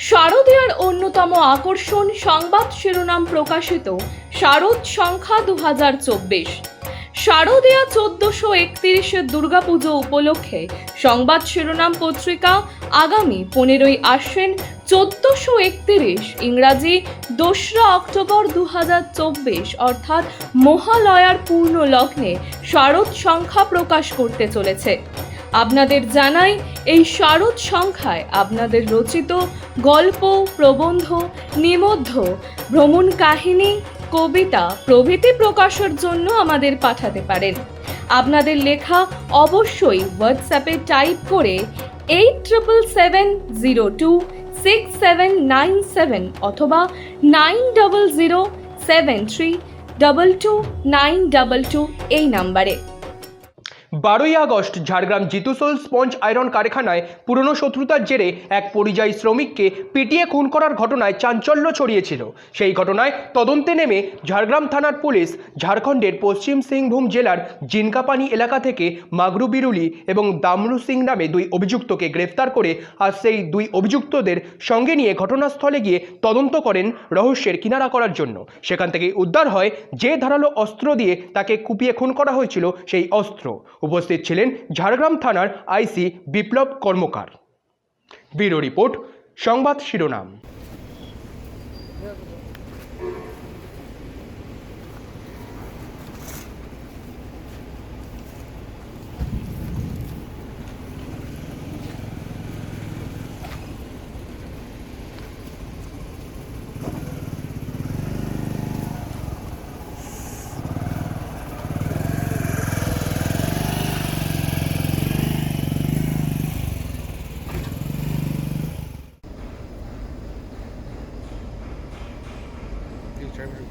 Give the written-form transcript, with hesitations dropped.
শারদীয়ার অন্যতম আকর্ষণ সংবাদ শিরোনাম প্রকাশিত শারদ সংখ্যা 2024। শারদীয়া 1431 দুর্গাপুজো উপলক্ষে সংবাদ শিরোনাম পত্রিকা আগামী 15ই আশ্বিন 1431 ইংরাজি 2রা অক্টোবর 2024 অর্থাৎ মহালয়ার পূর্ণ লগ্নে শারদ সংখ্যা প্রকাশ করতে চলেছে। আপনাদের জানাই, এই শারদ সংখ্যায় আপনাদের রচিত গল্প, প্রবন্ধ, নিবন্ধ, ভ্রমণ কাহিনী, কবিতা প্রভৃতি প্রকাশের জন্য আমাদের পাঠাতে পারেন। আপনাদের লেখা অবশ্যই হোয়াটসঅ্যাপে টাইপ করে 87702679 অথবা 9007322922 এই নাম্বারে। 12ই আগস্ট ঝাড়গ্রাম জিতুসোল স্পঞ্জ আয়রন কারখানায় পুরনো শত্রুতার জেরে এক পরিযায়ী শ্রমিককে পিটিয়ে খুন করার ঘটনায় চাঞ্চল্য ছড়িয়েছিল। সেই ঘটনায় তদন্তে নেমে ঝাড়গ্রাম থানার পুলিশ ঝাড়খণ্ডের পশ্চিম সিংভূম জেলার জিনকাপানি এলাকা থেকে মাগরু বিরুলি এবং দামরু সিং নামে দুই অভিযুক্তকে গ্রেফতার করে আর সেই দুই অভিযুক্তদের সঙ্গে নিয়ে ঘটনাস্থলে গিয়ে তদন্ত করেন রহস্যের কিনারা করার জন্য। সেখান থেকে উদ্ধার হয় যে ধারালো অস্ত্র দিয়ে তাকে কুপিয়ে খুন করা হয়েছিল সেই অস্ত্র। উপস্থিত ছিলেন ঝাড়গ্রাম থানার আইসি বিপ্লব কর্মকার। ব্যুরো রিপোর্ট, সংবাদ শিরোনাম। He's trying to